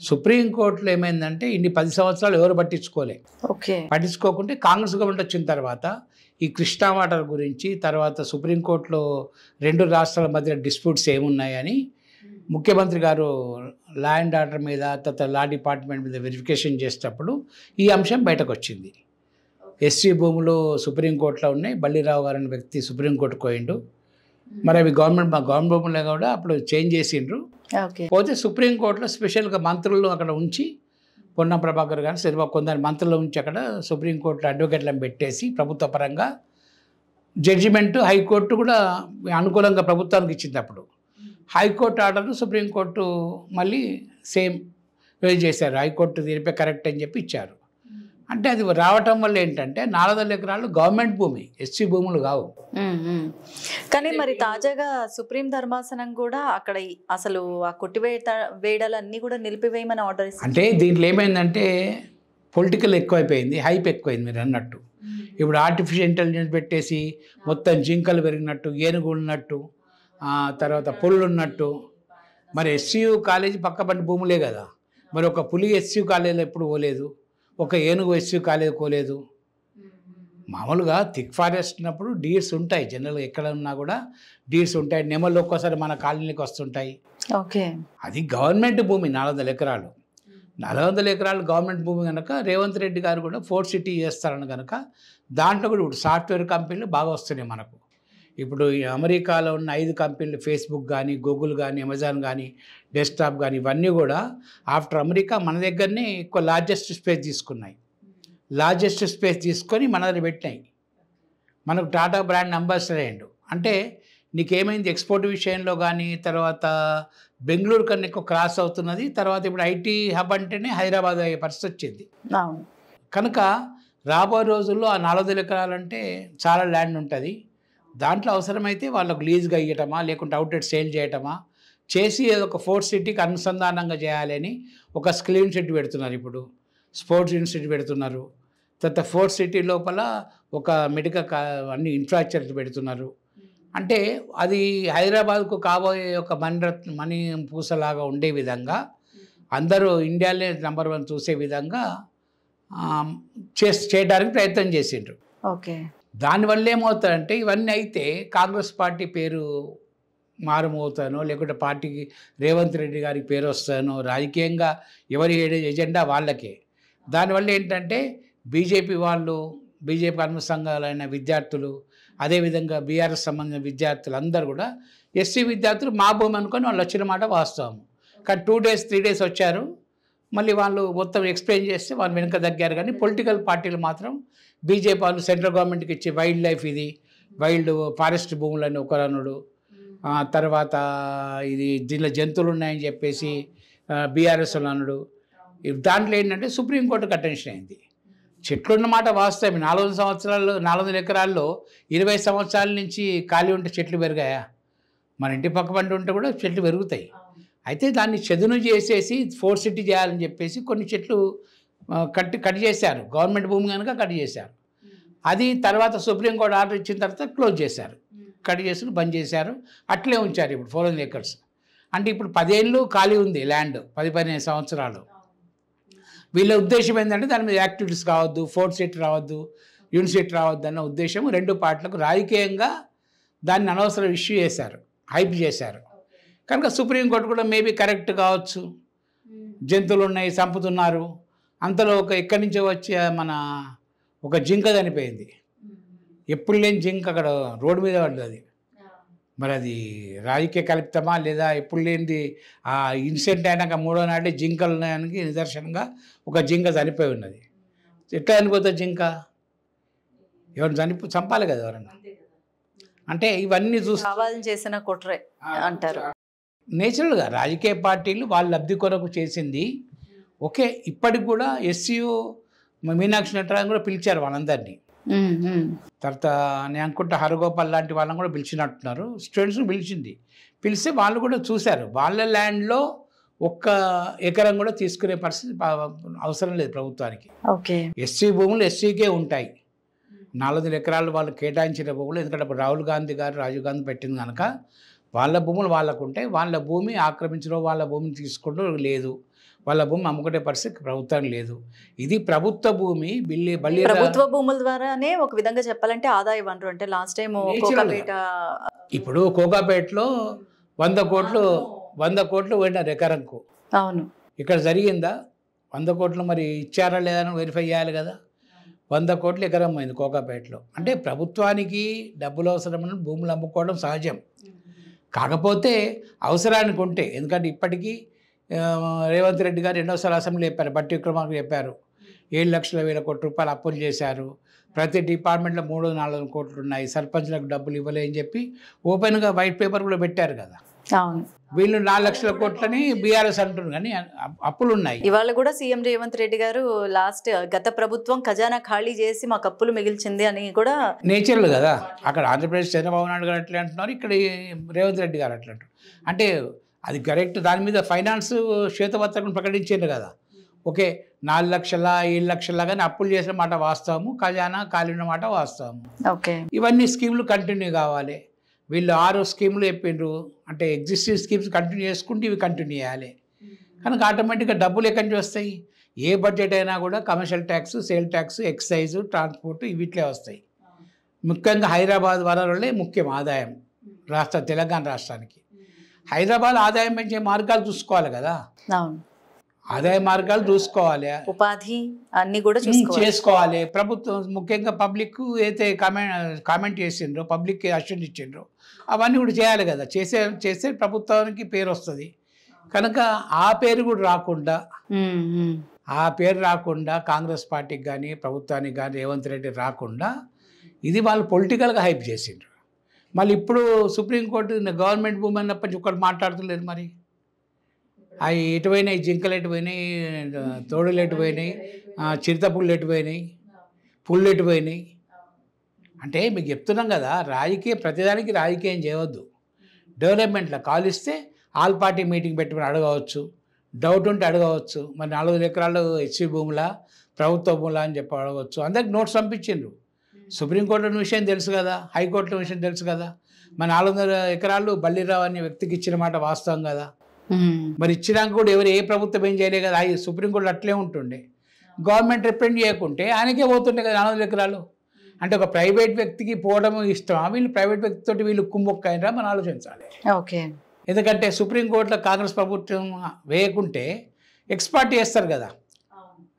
సుప్రీంకోర్టులో ఏమైందంటే ఇన్ని 10 సంవత్సరాలు ఎవరు పట్టించుకోలే. ఓకే. పట్టించుకోకుంటే కాంగ్రెస్ గవర్నమెంట్ వచ్చిన తర్వాత ఈ కృష్ణా వాటర్ గురించి, తర్వాత సుప్రీంకోర్టులో 2 రాష్ట్రాల మధ్య డిస్ప్యూట్స్ ఏమున్నాయని ముఖ్యమంత్రి గారు లా అండ్ ఆర్డర్ మీద, తర్వాత లా డిపార్ట్మెంట్ మీద వెరిఫికేషన్ చేసేటప్పుడు ఈ అంశం బయటకు వచ్చింది. ఎస్సీ భూములు సుప్రీంకోర్టులో ఉన్నాయి, బల్లిరావు గారు అనే వ్యక్తి సుప్రీంకోర్టుకు పోయిండు. మరి అవి గవర్నమెంట్ భూములే కూడా అప్పుడు చేంజ్ చేసిండ్రు. పోతే సుప్రీంకోర్టులో స్పెషల్గా మంత్రులు అక్కడ ఉంచి, పొన్నం ప్రభాకర్ గారు కొందరు మంత్రులు ఉంచి అక్కడ సుప్రీంకోర్టులో అడ్వకేట్లను పెట్టేసి ప్రభుత్వ పరంగా జడ్జిమెంటు హైకోర్టు కూడా అనుకూలంగా ప్రభుత్వానికి ఇచ్చింది. అప్పుడు హైకోర్టు ఆర్డర్ను సుప్రీంకోర్టు మళ్ళీ సేమ్ రిలీజ్ చేశారు. హైకోర్టు తీర్పే కరెక్ట్ అని చెప్పి ఇచ్చారు. అంటే అది రావటం వల్ల ఏంటంటే 400 ఎకరాలు గవర్నమెంట్ భూమి, ఎస్సీ భూములు కావు. కానీ మరి తాజాగా సుప్రీం ధర్మాసనం కూడా అక్కడ అసలు ఆ వేయడాలన్నీ కూడా నిలిపివేయమని ఆర్డర్ ఇస్తుంది. అంటే దీంట్లో ఏమైందంటే పొలిటికల్ ఎక్కువైపోయింది, హైప్ ఎక్కువైంది. మీరు అన్నట్టు ఇప్పుడు ఆర్టిఫిషియల్ ఇంటెలిజెన్స్ పెట్టేసి మొత్తం జింకలు పెరిగినట్టు, ఏనుగులు ఉన్నట్టు, తర్వాత పుళ్ళు ఉన్నట్టు. మరి ఎస్సీయూ కాలేజీ పక్కపంటి భూములే కదా, మరి ఒక పులి ఎస్సీయూ కాలేజీలో ఎప్పుడు పోలేదు, ఒక ఏనుగు ఎస్సీయూ కాలేజీ పోలేదు. మామూలుగా థిక్ ఫారెస్ట్ ఉన్నప్పుడు డీర్స్ ఉంటాయి, జనరల్గా ఎక్కడ ఉన్నా కూడా డీర్స్ ఉంటాయి. నెమళ్ళు ఒక్కోసారి మన కాలనీకి వస్తుంటాయి. ఓకే, అది గవర్నమెంట్ భూమి 400 ఎకరాలు. 400 ఎకరాలు గవర్నమెంట్ భూమి కనుక రేవంత్ రెడ్డి గారు కూడా ఫోర్ట్ సిటీ చేస్తారని కనుక దాంట్లో కూడా ఇప్పుడు సాఫ్ట్వేర్ కంపెనీలు బాగా వస్తున్నాయి మనకు. ఇప్పుడు ఈ అమెరికాలో ఉన్న 5 కంపెనీలు, ఫేస్బుక్ కానీ, గూగుల్ కానీ, అమెజాన్ కానీ, డెస్క్టాప్ కానీ, ఇవన్నీ కూడా ఆఫ్టర్ అమెరికా మన దగ్గరనే ఎక్కువ లార్జెస్ట్ స్పేస్ తీసుకున్నాయి. లార్జెస్ట్ స్పేస్ తీసుకొని మన దగ్గర పెట్టినాయి. మనకు టాటా బ్రాండ్ అంబాసిడర్ అయ్యిండు. అంటే నీకేమైంది ఎక్స్పోర్ట్ విషయంలో కానీ, తర్వాత బెంగళూరు కన్నా ఎక్కువ క్రాస్ అవుతున్నది. తర్వాత ఇప్పుడు ఐటీ హబ్ అంటేనే హైదరాబాద్ అయ్యే పరిస్థితి వచ్చింది. కనుక రాబోయే రోజుల్లో ఆ 400 ఎకరాలంటే చాలా ల్యాండ్ ఉంటుంది. దాంట్లో అవసరమైతే వాళ్ళకు లీజ్గా ఇవ్వటమా, లేకుంటే అవుట్లెట్ సేల్ చేయటమా చేసి ఏదో ఒక ఫోర్ట్ సిటీకి అనుసంధానంగా చేయాలని ఒక స్కిల్ ఇన్స్టిట్యూట్ పెడుతున్నారు. ఇప్పుడు స్పోర్ట్స్ ఇన్స్టిట్యూట్ పెడుతున్నారు. తర్వాత ఫోర్ట్ సిటీ లోపల ఒక మెడికల్ అన్ని ఇన్ఫ్రాస్ట్రక్చర్ పెడుతున్నారు. అంటే అది హైదరాబాద్కు కాబోయే ఒక మనీ పూసలాగా ఉండే విధంగా, అందరూ ఇండియాలో నెంబర్ 1 చూసే విధంగా చేయడానికి ప్రయత్నం చేసిండ్రు. ఓకే, దానివల్ల ఏమవుతారంటే ఇవన్నీ అయితే కాంగ్రెస్ పార్టీ పేరు మారుమవుతానో, లేకుంటే పార్టీకి రేవంత్ రెడ్డి గారికి పేరు వస్తానో, రాజకీయంగా ఎవరి ఎజెండా వాళ్ళకే. దానివల్ల ఏంటంటే బీజేపీ వాళ్ళు, బీజేపీ అనుబంధ సంఘాలైన విద్యార్థులు, అదేవిధంగా బీఆర్ఎస్ సంబంధించిన విద్యార్థులు అందరూ కూడా ఎస్సీ విద్యార్థులు మా భూమి అనుకొని వాళ్ళు వచ్చిన మాట వాస్తవం. కానీ 2 days 3 days వచ్చారు, మళ్ళీ వాళ్ళు మొత్తం ఎక్స్ప్లెయిన్ చేస్తే వాళ్ళు వెనుక తగ్గారు. కానీ పొలిటికల్ పార్టీలు మాత్రం బీజేపీ వాళ్ళు సెంట్రల్ గవర్నమెంట్కి ఇచ్చే వైల్డ్ లైఫ్, ఇది వైల్డ్ ఫారెస్ట్ భూములని ఒకరనుడు, తర్వాత ఇది దీనిలో జంతువులు ఉన్నాయని చెప్పేసి బీఆర్ఎస్ అనుడు. దాంట్లో ఏంటంటే సుప్రీంకోర్టుకు అటెన్షన్ అయింది. చెట్లు ఉన్నమాట వాస్తవం. 400 సంవత్సరాల్లో 400 ఎకరాల్లో 20 సంవత్సరాల నుంచి ఖాళీ ఉంటే చెట్లు పెరిగాయా? మన ఇంటి పక్క పంట ఉంటే కూడా చెట్లు పెరుగుతాయి. అయితే దాన్ని చదును చేసేసి ఫోర్ట్ సిటీ చేయాలని చెప్పేసి కొన్ని చెట్లు కట్ చేశారు. గవర్నమెంట్ భూమి కనుక కట్ చేశారు. అది తర్వాత సుప్రీంకోర్టు ఆర్డర్ ఇచ్చిన తర్వాత క్లోజ్ చేశారు, కట్ చేసి బంద్ చేశారు. అట్లే ఉంచారు ఇప్పుడు 400 acres. అంటే ఇప్పుడు 10 ఏళ్ళు ఖాళీ ఉంది ల్యాండ్, 10-15 సంవత్సరాలు. వీళ్ళ ఉద్దేశం ఏంటంటే దాని మీద యాక్టివిటీస్ కావద్దు, ఫోర్ట్ సిటీ రావద్దు, యూనివర్సిటీ రావద్దు అన్న ఉద్దేశం 2 పార్టీలకు. రాజకీయంగా దాన్ని అనవసరం ఇష్యూ చేశారు, హైప్ చేశారు. కనుక సుప్రీంకోర్టు కూడా మేబీ కరెక్ట్ కావచ్చు, జంతువులు ఉన్నాయి చంపుతున్నారు. అంతలో ఎక్కడి నుంచో వచ్చి ఒక జింక చనిపోయింది. ఎప్పుడు లేని జింక అక్కడ రోడ్డు మీద పడ్డది. మరి అది రాజకీయ కల్పితమా లేదా ఎప్పుడు లేనిది? ఆ ఇన్సిడెంట్ అయినాక 3వ నాడే జింకలు ఉన్నాయనికి నిదర్శనంగా ఒక జింక చనిపోయి ఉన్నది. ఎట్లా చనిపోతుంది జింక? ఎవరు చంపాలి కదా ఎవరన్నా. అంటే ఇవన్నీ చూసి చేసిన కుట్రే అంటారు. నేచురల్గా రాజకీయ పార్టీలు వాళ్ళ లబ్ధి కొరకు చేసింది. ఓకే, ఇప్పటికి కూడా ఎస్సీయూ మీనాక్షి నటరాజన్ కూడా పిలిచారు వాళ్ళందరినీ. తర్వాత నేను అనుకుంటా హరగోపాల్ లాంటి వాళ్ళని కూడా పిలిచినట్టున్నారు, స్టూడెంట్స్ని పిలిస్తే వాళ్ళు కూడా చూశారు. వాళ్ళ ల్యాండ్లో 1 ఎకరం కూడా తీసుకునే పరిస్థితి అవసరం లేదు ప్రభుత్వానికి. ఓకే, ఎస్సీ భూములు ఎస్సీకే ఉంటాయి. 400 ఎకరాలు వాళ్ళు కేటాయించిన భూములు. ఎందుకంటే ఇప్పుడు రాహుల్ గాంధీ గారు, రాజీవ్ గాంధీ పెట్టింది కనుక వాళ్ళ భూములు వాళ్ళకు ఉంటాయి. వాళ్ళ భూమి ఆక్రమించడం, వాళ్ళ భూమిని తీసుకుంటూ లేదు, వాళ్ళ భూమి అమ్ముకునే పరిస్థితి ప్రభుత్వం లేదు. ఇది ప్రభుత్వ భూమి. ప్రభుత్వ భూముల ద్వారానే ఒక విధంగా చెప్పాలంటే ఆదాయ వనరు. అంటే లాస్ట్ టైం ఇప్పుడు కోకాపేటలో 100 కోట్లు పోయినారు ఎకరంకు. అవును, ఇక్కడ జరిగిందా? 100 కోట్లు మరి ఇచ్చారా లేదా అని వెరిఫై చేయాలి కదా. 100 కోట్లు ఎకరం పోయింది కోకాపేటలో. అంటే ప్రభుత్వానికి డబ్బులు అవసరమైన భూములు అమ్ముకోవడం సహజం. కాకపోతే అవసరానికి ఉంటే, ఎందుకంటే ఇప్పటికీ రేవంత్ రెడ్డి గారు 2వసారి అసెంబ్లీ చెప్పారు, బట్టి విక్రమార్క చెప్పారు, 7,00,000 కోట్ల రూపాయలు అప్పులు చేశారు, ప్రతి డిపార్ట్మెంట్లో 300-400 కోట్లు ఉన్నాయి, సర్పంచ్లకు డబ్బులు ఇవ్వలే అని చెప్పి ఓపెన్గా వైట్ పేపర్ కూడా పెట్టారు కదా. అవును, వీళ్ళు 4,00,000 కోట్లని బీఆర్ఎస్ అంటున్నారు, కానీ అప్పులు ఉన్నాయి. ఇవాళ కూడా సీఎం రేవంత్ రెడ్డి గారు గత ప్రభుత్వం ఖజానా ఖాళీ చేసి మాకు అప్పులు మిగిల్చింది అని కూడా నేచర్లు కదా. అక్కడ ఆంధ్రప్రదేశ్ చంద్రబాబు నాయుడు గారు అట్లా అంటున్నారు, ఇక్కడ రేవంత్ రెడ్డి గారు అట్లా అంటారు. అంటే అది కరెక్ట్. దాని మీద ఫైనాన్స్ శ్వేతపత్రం ప్రకటించారు కదా, ఓకే 4 లక్షల 7 లక్షల కానీ అప్పులు చేసిన మాట వాస్తవము, ఖజానా ఖాళీ ఉన్న మాట వాస్తవము. ఓకే. ఇవన్నీ స్కీములు కంటిన్యూ కావాలి. వీళ్ళు 6 స్కీములు చెప్పిండ్రు అంటే ఎగ్జిస్టింగ్ స్కీమ్స్ కంటిన్యూ చేసుకుంటే ఇవి కంటిన్యూ చేయాలి. కనుక ఆటోమేటిక్గా డబ్బులు ఎక్కడి నుంచి వస్తాయి? ఏ బడ్జెట్ అయినా కూడా commercial tax, sale tax, excise, transport వీటిలే వస్తాయి. ముఖ్యంగా హైదరాబాద్ వనరులే ముఖ్యం ఆదాయం తెలంగాణ రాష్ట్రానికి. హైదరాబాద్ ఆదాయం పెంచే మార్గాలు చూసుకోవాలి కదా, ఆదాయ మార్గాలు చూసుకోవాలి, ఉపాధి అన్ని కూడా చేసుకోవాలి. ప్రభుత్వం ముఖ్యంగా పబ్లిక్ అయితే కామెంట్ చేసిండ్రో, పబ్లిక్ అష్యూరెన్స్ ఇచ్చిండ్రో అవన్నీ కూడా చేయాలి కదా. చేస్తే ప్రభుత్వానికి పేరు వస్తుంది. కనుక ఆ పేరు కూడా రాకుండా కాంగ్రెస్ పార్టీకి కానీ ప్రభుత్వానికి కానీ రేవంత్ రెడ్డి రాకుండా ఇది వాళ్ళు పొలిటికల్గా హైప్ చేసిండ్రు. మళ్ళీ ఇప్పుడు సుప్రీంకోర్టు గవర్నమెంట్ భూమి అన్నప్పటి ఒకటి మాట్లాడుతులేదు. మరి అవి ఎటుపోయినాయి, జింకలు ఎటుపోయినాయి, తోడులు ఎటుపోయినాయి, చిరుతపుళ్ళు ఎటుపోయినాయి, పుళ్ళు ఎటుపోయినాయి అంటే మీకు చెప్తున్నాం కదా. ప్రతిదానికి రాజకీయం చేయవద్దు. డెవలప్మెంట్లో కాలిస్తే ఆల్ పార్టీ మీటింగ్ పెట్టుకుని అడగవచ్చు, డౌట్ ఉంటే అడగవచ్చు. మరి 4 ఎకరాలు హెచ్సి భూములా ప్రభుత్వ భూములా అని చెప్పి అడగవచ్చు. అందరికి నోట్స్ పంపించిండ్రు. సుప్రీంకోర్టు విషయం తెలుసు కదా, హైకోర్టు విషయం తెలుసు కదా. మరి 400 ఎకరాలు బల్లిరావు అనే వ్యక్తికి ఇచ్చిన మాట వాస్తవం కదా. మరి ఇచ్చినాక కూడా ఏ ప్రభుత్వం ఏం చేయలేదు కదా. సుప్రీంకోర్టు అట్లే ఉంటుండే. గవర్నమెంట్ రిప్రజెంట్ చేయకుంటే ఆయనకే పోతుండే కదా 400 ఎకరాలు. అంటే ఒక ప్రైవేట్ వ్యక్తికి పోవడం ఇష్టం, వీళ్ళు ప్రైవేట్ వ్యక్తితో వీళ్ళు కుమ్మొక్కైనరా మనం ఆలోచించాలి. ఓకే. ఎందుకంటే సుప్రీంకోర్టులో కాంగ్రెస్ ప్రభుత్వం వేయకుంటే ఎక్స్పార్టీ చేస్తారు కదా.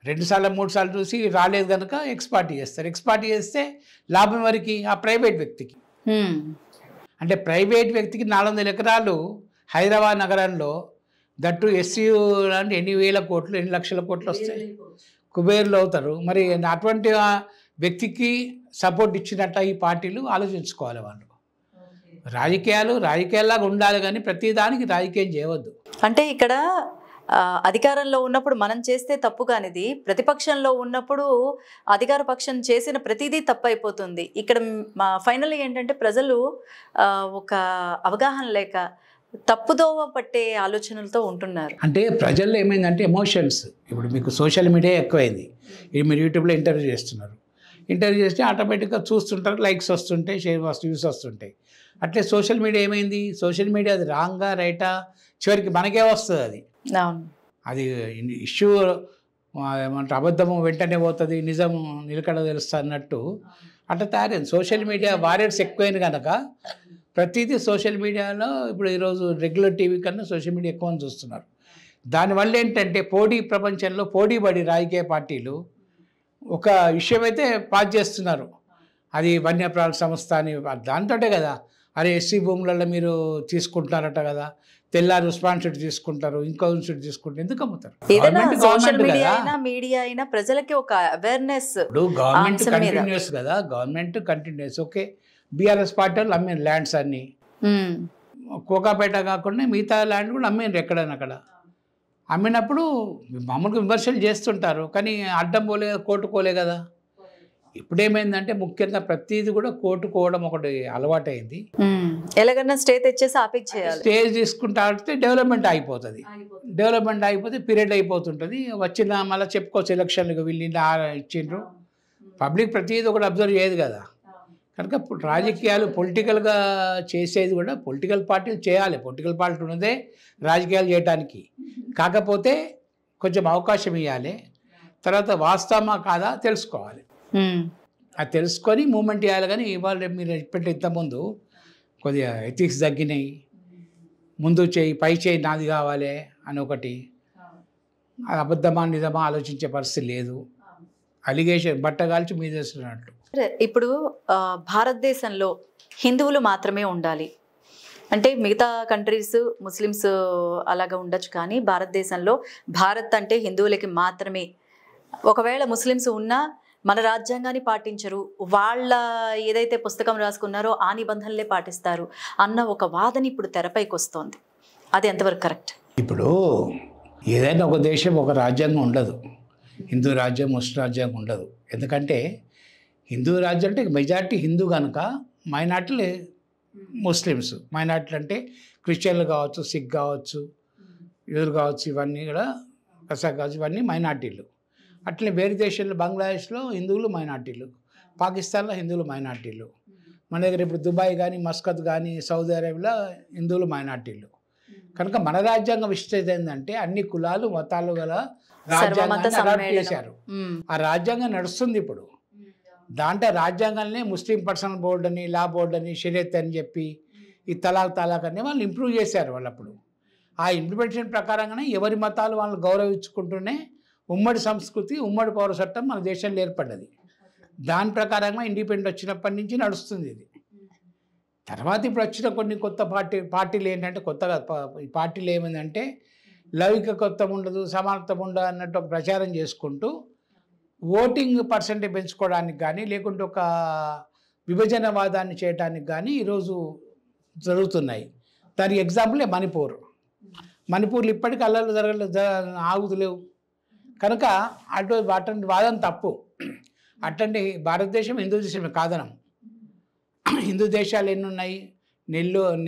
2 సార్లు 3 సార్లు చూసి రాలేదు కనుక ఎక్స్పార్టీ చేస్తారు. ఎక్స్పార్టీ చేస్తే లాభం వరకు ఆ ప్రైవేట్ వ్యక్తికి. అంటే ప్రైవేట్ వ్యక్తికి 400 ఎకరాలు హైదరాబాద్ నగరంలో దట్టు ఎస్సీ అంటే ఎన్ని వేల కోట్లు, ఎన్ని లక్షల కోట్లు వస్తాయి, కుబేర్లు అవుతారు. మరి అటువంటి వ్యక్తికి సపోర్ట్ ఇచ్చినట్ట ఈ పార్టీలు ఆలోచించుకోవాలి. వాళ్ళు రాజకీయాల్లాగా ఉండాలి కానీ ప్రతిదానికి రాజకీయం చేయవద్దు. అంటే ఇక్కడ అధికారంలో ఉన్నప్పుడు మనం చేస్తే తప్పు కానిది, ప్రతిపక్షంలో ఉన్నప్పుడు అధికార పక్షం చేసిన ప్రతిదీ తప్పు అయిపోతుంది. ఇక్కడ ఫైనల్ ఏంటంటే ప్రజలు ఒక అవగాహన లేక తప్పుదోవ పట్టే ఆలోచనలతో ఉంటున్నారు. అంటే ప్రజల్లో ఏమైందంటే ఎమోషన్స్. ఇప్పుడు మీకు సోషల్ మీడియా ఎక్కువైంది. ఇది మీరు యూట్యూబ్లో ఇంటర్వ్యూ చేస్తున్నారు. ఇంటర్వ్యూ చేస్తే ఆటోమేటిక్గా చూస్తుంటారు, లైక్స్ వస్తుంటాయి, వ్యూస్ వస్తుంటాయి. అట్లే సోషల్ మీడియా ఏమైంది? సోషల్ మీడియా అది రాంగా రైటా చివరికి మనకే వస్తుంది. అది ఇష్యూ ఏమంటారు, అబద్ధము వెంటనే పోతుంది, నిజం నిలకడ తెలుస్తుంది అన్నట్టు అట్లా తయారైంది. సోషల్ మీడియా వారియర్స్ ఎక్కువైంది కనుక ప్రతిదీ సోషల్ మీడియాలో ఇప్పుడు ఈరోజు రెగ్యులర్ టీవీ కన్నా సోషల్ మీడియా ఎక్కువ చూస్తున్నారు. దానివల్ల ఏంటంటే ప్రపంచంలో పోటీపడి రాజకీయ పార్టీలు ఒక విషయం అయితే పాస్ చేస్తున్నారు. అది వన్యప్రాణుల సంస్థ అని దాంతోటే కదా. అరే ఎస్సీ భూములలో మీరు తీసుకుంటున్నారట కదా, తెల్లారి రెస్పాన్సిబిలిటీ తీసుకుంటారు, ఇంకో ఇన్స్టిట్యూట్ తీసుకుంటారు, ఎందుకు అమ్ముతారు? మీడియా అయినా ప్రజలకి ఒక అవేర్నెస్. ఇప్పుడు గవర్నమెంట్ కంటిన్యూస్ కదా, government continuous. Okay, BRS party వాళ్ళు అమ్మిన ల్యాండ్స్ అన్నీ కోకాపేట కాకుండా మిగతా ల్యాండ్ కూడా అమ్మినారు ఎక్కడైనా అక్కడ. అమ్మినప్పుడు మామూలుగా విమర్శలు చేస్తుంటారు కానీ అడ్డం పోలే, కోర్టుకోలే కదా. ఇప్పుడేమైందంటే ముఖ్యంగా ప్రతిదీ కూడా కోర్టుకోవడం ఒకటి అలవాటైంది. ఎలాగన్నా స్టే తెచ్చేసి ఆపేయాలి. స్టే తీసుకుంటా అంటే డెవలప్మెంట్ అయిపోతుంది. డెవలప్మెంట్ అయిపోతే పీరియడ్ అయిపోతుంటుంది. వచ్చిన మళ్ళీ చెప్పుకోవచ్చు ఎలక్షన్లకు వీళ్ళు ఇచ్చిండ్రు. పబ్లిక్ ప్రతిదీ ఒకటి అబ్జర్వ్ చేయదు కదా. కనుక రాజకీయాలు పొలిటికల్గా చేసేది కూడా పొలిటికల్ పార్టీలు చేయాలి. పొలిటికల్ పార్టీ ఉన్నదే రాజకీయాలు చేయడానికి. కాకపోతే కొంచెం అవకాశం ఇవ్వాలి. తర్వాత వాస్తవమా కాదా తెలుసుకోవాలి. అది తెలుసుకొని మూమెంట్ చేయాలి. కానీ ఇవాళ మీరు ఇప్పటి ఇంతకుముందు కొద్దిగా ఎథిక్స్ తగ్గినాయి. ముందు చేయి పై చేయి నాది కావాలి అని ఒకటి, అబద్ధమా నిజమా ఆలోచించే పరిస్థితి లేదు. అలిగేషన్ బట్టగాల్చి మీద వేస్తున్నట్లు. ఇప్పుడు భారతదేశంలో హిందువులు మాత్రమే ఉండాలి అంటే మిగతా కంట్రీస్ ముస్లిమ్స్ అలాగా ఉండొచ్చు, కానీ భారతదేశంలో భారత్ అంటే హిందువులకి మాత్రమే. ఒకవేళ ముస్లిమ్స్ ఉన్నా మన రాజ్యాంగాన్ని పాటించరు, వాళ్ళ ఏదైతే పుస్తకం రాసుకున్నారో ఆ నిబంధనలే పాటిస్తారు అన్న ఒక వాదన ఇప్పుడు తెరపైకి వస్తోంది. అది ఎంతవరకు కరెక్ట్? ఇప్పుడు ఏదైనా ఒక దేశం ఒక రాజ్యాంగం ఉండదు. హిందూ రాజ్యం ముస్లిం రాజ్యాంగం ఉండదు. ఎందుకంటే హిందూ రాజ్యం అంటే మెజారిటీ హిందూ కనుక మైనార్టీలు ముస్లిమ్స్. మైనార్టీలు అంటే క్రిస్టియన్లు కావచ్చు, సిక్ కావచ్చు, యూదులు కావచ్చు, ఇవన్నీ కూడా కసాఖాస్ ఇవన్నీ మైనార్టీలు. అట్లే వేరే దేశాల్లో బంగ్లాదేశ్లో హిందువులు మైనార్టీలు, పాకిస్తాన్లో హిందువులు మైనార్టీలు, మన దగ్గర ఇప్పుడు దుబాయ్ కానీ మస్కత్ కానీ సౌదీ అరేబియాలో హిందువులు మైనార్టీలు. కనుక మన రాజ్యాంగం విశిష్టత ఏంటంటే అన్ని కులాలు మతాలు గల రాజ్యాంగాన్ని అడాప్ట్ చేశారు. ఆ రాజ్యాంగం నడుస్తుంది ఇప్పుడు. దాంట్లో రాజ్యాంగాన్ని ముస్లిం పర్సనల్ బోర్డు అని, లా బోర్డు అని, షరియత్ అని చెప్పి ఈ తలాక్ అని వాళ్ళు ఇంప్రూవ్ చేశారు వాళ్ళప్పుడు. ఆ ఇంప్లిమెంటేషన్ ప్రకారంగానే ఎవరి మతాలు వాళ్ళు గౌరవించుకుంటూనే ఉమ్మడి సంస్కృతి, ఉమ్మడి పౌర చట్టం మన దేశంలో ఏర్పడ్డది. దాని ప్రకారంగా ఇండిపెండెంట్ వచ్చినప్పటి నుంచి నడుస్తుంది ఇది. తర్వాత ఇప్పుడు వచ్చిన కొన్ని కొత్త పార్టీలు ఏంటంటే కొత్తగా ఈ పార్టీలు ఏమైందంటే లౌకికత్వం ఉండదు, సమానత్వం ఉండదు అన్నట్టు ఒక ప్రచారం చేసుకుంటూ ఓటింగ్ పర్సెంటేజ్ పెంచుకోవడానికి కానీ లేకుంటే ఒక విభజనవాదాన్ని చేయడానికి కానీ ఈరోజు జరుగుతున్నాయి. దానికి ఎగ్జాంపులే మణిపూర్లో ఇప్పటికీ అల్లర్లు ఆగుతలేవు. కనుక అటువంటి వాదన తప్పు. అట్లాంటి భారతదేశం హిందూ దేశమే కాదనం. హిందూ దేశాలు ఎన్ని ఉన్నాయి?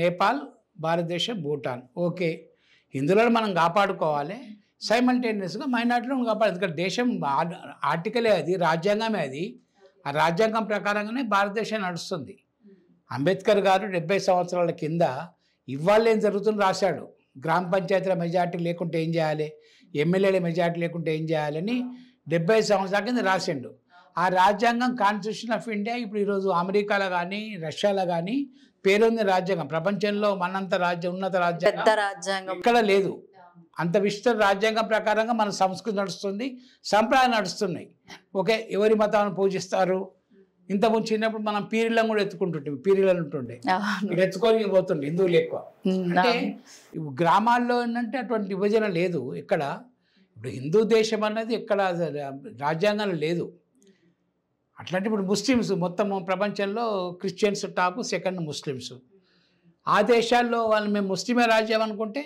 నేపాల్, భారతదేశం, భూటాన్. ఓకే, హిందువులను మనం కాపాడుకోవాలి, సైమల్టేనియస్గా మైనార్టీలను కాపాడాలి. ఎందుకంటే దేశం ఆర్టికలే అది, రాజ్యాంగమే అది. ఆ రాజ్యాంగం ప్రకారంగానే భారతదేశం నడుస్తుంది. అంబేద్కర్ గారు 70 సంవత్సరాల కింద ఇవాళ ఏం జరుగుతుందో రాశాడు. గ్రామ పంచాయతీల మెజార్టీ లేకుంటే ఏం చేయాలి, ఎమ్మెల్యేల మెజార్టీ లేకుంటే ఏం చేయాలని 70 సంవత్సరాల కింద రాసిండు. ఆ రాజ్యాంగం కాన్స్టిట్యూషన్ ఆఫ్ ఇండియా ఇప్పుడు ఈరోజు అమెరికాలో కానీ రష్యాలో కానీ పేరుంది రాజ్యాంగం. ప్రపంచంలో మనంత ఉన్నత రాజ్యాంగం ఇక్కడ లేదు. అంత విస్తృత రాజ్యాంగం ప్రకారంగా మన సంస్కృతి నడుస్తుంది, సంప్రదాయం నడుస్తున్నాయి. ఓకే, ఎవరి మతాన్ని పూజిస్తారు. ఇంతకుముందు చిన్నప్పుడు మనం పీరిలను కూడా ఎత్తుకుంటుంటే, పీరిలను ఉంటుండే, ఎత్తుకొని పోతుండే హిందువులు ఎక్కువ. అంటే గ్రామాల్లో ఏంటంటే అటువంటి విభజన లేదు ఇక్కడ. ఇప్పుడు హిందూ దేశం అన్నది ఇక్కడ రాజ్యాంగంలో లేదు. అట్లాంటి ఇప్పుడు ముస్లిమ్స్ మొత్తం ప్రపంచంలో క్రిస్టియన్స్ టాప్, సెకండ్ ముస్లిమ్స్. ఆ దేశాల్లో వాళ్ళు మేము ముస్లిమే రాజ్యం అనుకుంటే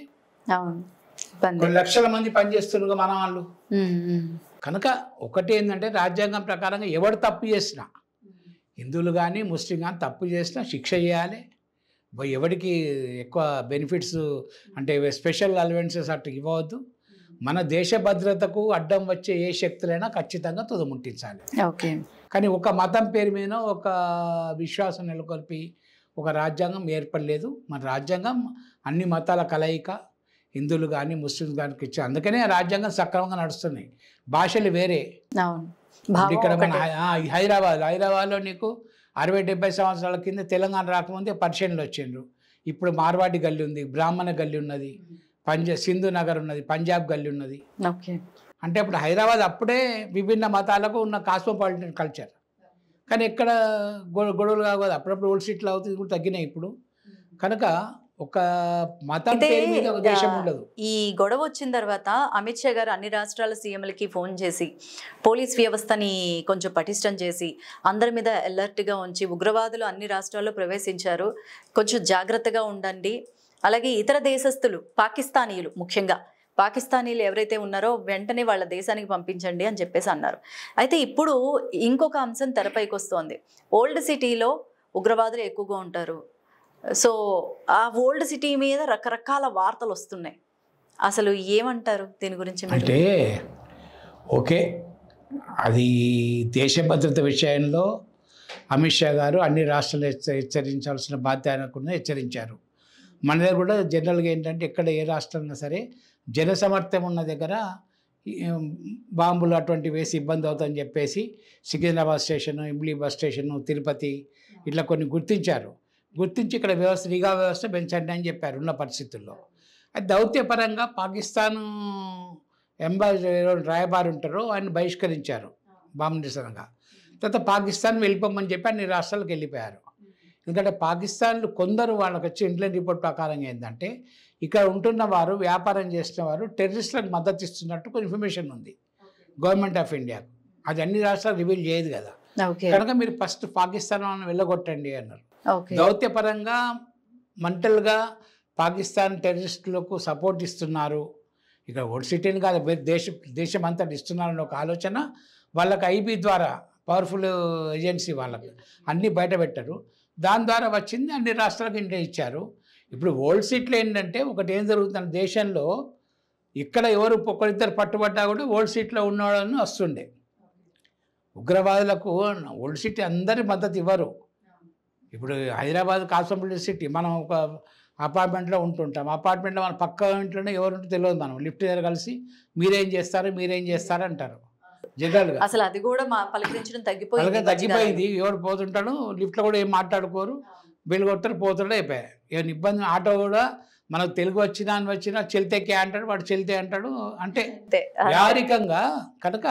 కొన్ని లక్షల మంది పనిచేస్తున్నారు మన వాళ్ళు. కనుక ఒకటి ఏంటంటే రాజ్యాంగం ప్రకారంగా ఎవరు తప్పు చేసినా, హిందువులు కానీ ముస్లిం కానీ తప్పు చేసినా శిక్ష చేయాలి. ఎవరికి ఎక్కువ బెనిఫిట్స్ అంటే స్పెషల్ అలవెన్సెస్ అట్లా ఇవ్వవద్దు. మన దేశ భద్రతకు అడ్డం వచ్చే ఏ శక్తులైనా ఖచ్చితంగా తుదముట్టించాలి. ఓకే, కానీ ఒక మతం పేరు మీద ఒక విశ్వాసం నెలకొల్పి ఒక రాజ్యాంగం ఏర్పడలేదు. మన రాజ్యాంగం అన్ని మతాల కలయిక, హిందువులు కానీ ముస్లింలు కానీ ఇచ్చారు. అందుకనే రాజ్యాంగం సక్రమంగా నడుస్తున్నాయి. భాషలు వేరే. ఇక్కడ మన హైదరాబాద్లో నీకు 60-70 సంవత్సరాల కింద తెలంగాణ రాకముందే పర్షియన్లు వచ్చిండ్రు. ఇప్పుడు మార్వాడి గల్లీ ఉంది, బ్రాహ్మణ గల్లీ ఉన్నది, సింధు నగర్ ఉన్నది, పంజాబ్ గల్లీ ఉన్నది. అంటే ఇప్పుడు హైదరాబాద్ అప్పుడే విభిన్న మతాలకు ఉన్న కాస్మోపాలిటన్ కల్చర్. కానీ ఎక్కడ గొడవలు కాదు, అప్పుడప్పుడు ఓల్డ్ సిటీలు అవుతుంది కూడా తగ్గినాయి ఇప్పుడు. కనుక ఒక మతం పేరు మీద ఒక దేశం ఉండదు. ఈ గొడవ వచ్చిన తర్వాత అమిత్ షా గారు అన్ని రాష్ట్రాల సీఎంలకి ఫోన్ చేసి పోలీస్ వ్యవస్థని కొంచెం పటిష్టం చేసి అందరి మీద అలర్ట్గా ఉంచి ఉగ్రవాదులు అన్ని రాష్ట్రాల్లో ప్రవేశించారు, కొంచెం జాగ్రత్తగా ఉండండి, అలాగే ఇతర దేశస్తులు పాకిస్తానీయులు ముఖ్యంగా పాకిస్తానీలు ఎవరైతే ఉన్నారో వెంటనే వాళ్ళ దేశానికి పంపించండి అని చెప్పేసి అన్నారు. అయితే ఇప్పుడు ఇంకొక అంశం తెరపైకి వస్తోంది. ఓల్డ్ సిటీలో ఉగ్రవాదులు ఎక్కువగా ఉంటారు. సో ఆ ఓల్డ్ సిటీ మీద రకరకాల వార్తలు వస్తున్నాయి. అసలు ఏమంటారు దీని గురించి? అంటే ఓకే, అది దేశ భద్రత విషయంలో అమిత్ షా గారు అన్ని రాష్ట్రాలు హెచ్చరించాల్సిన బాధ్యత ఆయనకుండా హెచ్చరించారు. మన దగ్గర కూడా జనరల్గా ఏంటంటే ఎక్కడ ఏ రాష్ట్రంలో సరే జనసమర్థ్యం ఉన్న దగ్గర బాంబులు అటువంటి వేసి ఇబ్బంది అవుతుందని చెప్పేసి సికింద్రాబాద్ స్టేషను, ఇంబ్లీ బస్ స్టేషను, తిరుపతి ఇట్లా కొన్ని గుర్తించి ఇక్కడ నిఘా వ్యవస్థ పెంచండి అని చెప్పారు ఉన్న పరిస్థితుల్లో. అది దౌత్యపరంగా పాకిస్తాన్ రాయబారి ఉంటారో ఆయన బహిష్కరించారు బాంబు నిరసనగా. తర్వాత పాకిస్తాన్ వెళ్ళిపోమని చెప్పి అన్ని రాష్ట్రాలకు వెళ్ళిపోయారు. ఎందుకంటే పాకిస్తాన్లో కొందరు వాళ్ళకి వచ్చి ఇండియన్ రిపోర్ట్ ప్రకారం ఏంటంటే ఇక్కడ ఉంటున్న వారు, వ్యాపారం చేసిన వారు టెర్రరిస్టులకు మద్దతు ఇస్తున్నట్టు ఇన్ఫర్మేషన్ ఉంది గవర్నమెంట్ ఆఫ్ ఇండియాకు. అది అన్ని రాష్ట్రాలు రివీల్ చేయదు కదా. కనుక మీరు ఫస్ట్ పాకిస్తాన్ వెళ్ళగొట్టండి అన్నారు. దౌత్యపరంగా మెంటల్గా పాకిస్తాన్ టెర్రరిస్టులకు సపోర్ట్ ఇస్తున్నారు, ఇక్కడ ఓల్డ్ సిటీని కాదు దేశం అంతా ఇస్తున్నారని ఒక ఆలోచన వాళ్ళకి ఐబీ ద్వారా పవర్ఫుల్ ఏజెన్సీ వాళ్ళకి అన్నీ బయట పెట్టారు. దాని ద్వారా వచ్చింది అన్ని రాష్ట్రాలకు ఇండియా ఇచ్చారు. ఇప్పుడు ఓల్డ్ సిటీలో ఏంటంటే ఒకటి ఏం జరుగుతుంది, దేశంలో ఇక్కడ ఎవరు ఒకరిద్దరు పట్టుబడ్డా కూడా ఓల్డ్ సిటీలో ఉన్నవాళ్ళని వస్తుండే. ఉగ్రవాదులకు ఓల్డ్ సిటీ అందరి మద్దతు ఇవ్వరు. ఇప్పుడు హైదరాబాద్ కాస్మోపాలిటన్ సిటీ, మనం ఒక అపార్ట్మెంట్లో ఉంటుంటాం. అపార్ట్మెంట్లో మన పక్క ఇంట్లోనే ఎవరుంటో తెలియదు. మనం లిఫ్ట్ దగ్గర కలిసి మీరేం చేస్తారు అంటారు జనరల్గా. అసలు అది కూడా పలకరించడం తగ్గిపోయింది. ఎవరు పోతుంటాడు లిఫ్ట్లో కూడా ఏం మాట్లాడుకోరు, బిల్లు కొడతారు, పోతాడు, అయిపోయాయి. ఏమైనా ఇబ్బంది. ఆటో కూడా మనకు తెలుగు వచ్చినా చెల్తేకే అంటాడు, వాడు చెల్తే అంటాడు. అంటే వ్యావహారికంగా కనుక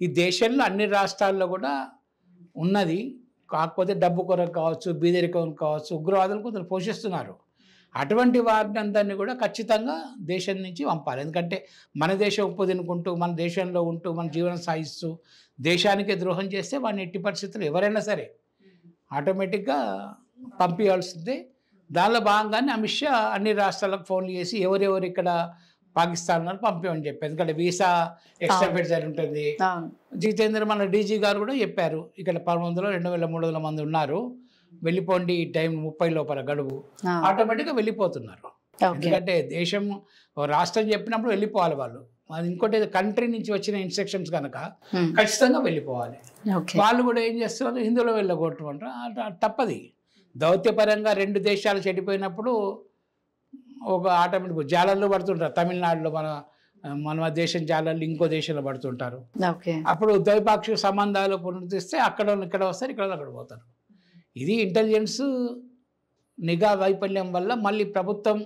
ఈ దేశంలో అన్ని రాష్ట్రాల్లో కూడా ఉన్నది. కాకపోతే డబ్బు కొరకు కావచ్చు, బీదరికం కావచ్చు, ఉగ్రవాదులు కొందరు పోషిస్తున్నారు. అటువంటి వారిని అందరినీ కూడా ఖచ్చితంగా దేశం నుంచి పంపాలి. ఎందుకంటే మన దేశం ఉప్పు తినుకుంటూ, మన దేశంలో ఉంటూ, మన జీవనం సాగిస్తూ దేశానికి ద్రోహం చేస్తే వాడిని ఎట్టి పరిస్థితుల్లో ఎవరైనా సరే ఆటోమేటిక్గా పంపించాల్సిందే. దానిలో భాగంగానే అమిత్ షా అన్ని రాష్ట్రాలకు ఫోన్లు చేసి ఎవరెవరు ఇక్కడ పాకిస్తాన్ పంపించమని చెప్పారు. ఎందుకంటే వీసా ఎక్స్టెంపెడ్ ఉంటుంది. జితేంద్ర మన డీజీ గారు కూడా చెప్పారు, ఇక్కడ 2,300 మంది ఉన్నారు, వెళ్ళిపోండి ఈ టైం 30 లోపల గడువు. ఆటోమేటిక్గా వెళ్ళిపోతున్నారు. ఎందుకంటే దేశం రాష్ట్రం చెప్పినప్పుడు వెళ్ళిపోవాలి వాళ్ళు. అది ఇంకోటి కంట్రీ నుంచి వచ్చిన ఇన్స్ట్రక్షన్స్ కనుక ఖచ్చితంగా వెళ్ళిపోవాలి. వాళ్ళు కూడా ఏం చేస్తున్నారు, హిందువులో వెళ్ళగొట్టమంటారు. తప్పది. దౌత్యపరంగా 2 దేశాలు చెడిపోయినప్పుడు ఒక ఆటోమేటిక్ జాలర్లు పడుతుంటారు. తమిళనాడులో మన దేశం జాలర్లు ఇంకో దేశంలో పడుతుంటారు. అప్పుడు ద్వైపాక్షిక సంబంధాలు పునరుద్ధరిస్తే అక్కడ ఇక్కడ వస్తారు, ఇక్కడ అక్కడ పోతారు. ఇది ఇంటెలిజెన్స్ నిఘా వైఫల్యం వల్ల మళ్ళీ ప్రభుత్వం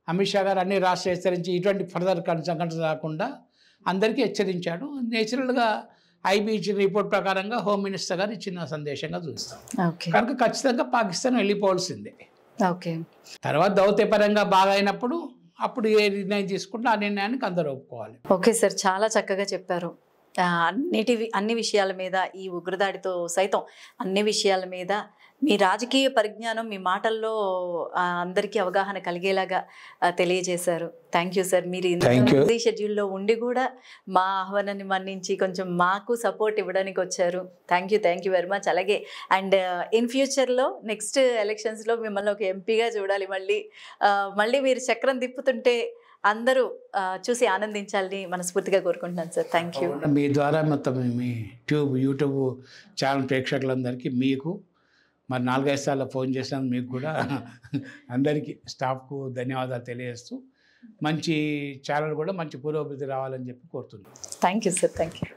అమిత్ షా గారు అన్ని రాష్ట్రాలు హెచ్చరించి ఇటువంటి ఫర్దర్ సంఘటన రాకుండా అందరికీ హెచ్చరించాడు. నేచురల్గా ఐబీ ఇచ్చిన రిపోర్ట్ ప్రకారంగా హోమ్ మినిస్టర్ గారు ఇచ్చిన సందేశంగా చూస్తాం. కనుక ఖచ్చితంగా పాకిస్తాన్ వెళ్ళిపోవాల్సిందే. తర్వాత దౌత్యపరంగా బాగా అయినప్పుడు అప్పుడు ఏ నిర్ణయం తీసుకుంటే ఆ నిర్ణయానికి అందరూ ఒప్పుకోవాలి. ఓకే సార్, చాలా చక్కగా చెప్పారు. అన్ని విషయాల మీద, ఈ ఉగ్రదాడితో సైతం అన్ని విషయాల మీద మీ రాజకీయ పరిజ్ఞానం మీ మాటల్లో అందరికీ అవగాహన కలిగేలాగా తెలియజేశారు. Thank you sir. మీరు బిజీ షెడ్యూల్లో ఉండి కూడా మా ఆహ్వానాన్ని మన్నించి కొంచెం మాకు సపోర్ట్ ఇవ్వడానికి వచ్చారు. Thank you very much. అలాగే అండ్ ఇన్ ఫ్యూచర్లో నెక్స్ట్ ఎలక్షన్స్లో మిమ్మల్ని ఒక ఎంపీగా చూడాలి. మళ్ళీ మీరు చక్రం తిప్పుతుంటే అందరూ చూసి ఆనందించాలని మనస్ఫూర్తిగా కోరుకుంటున్నాను సార్. Thank you. మీ ద్వారా మొత్తం మీ యూట్యూబ్ ఛానల్ ప్రేక్షకులందరికీ, మీకు మరి 4-5 సార్లు ఫోన్ చేసినందుకు మీకు కూడా అందరికీ స్టాఫ్కు ధన్యవాదాలు తెలియజేస్తూ మంచి ఛానల్ కూడా మంచి పురోభివృద్ధి రావాలని చెప్పి కోరుతున్నాను. Thank you sir. Thank you.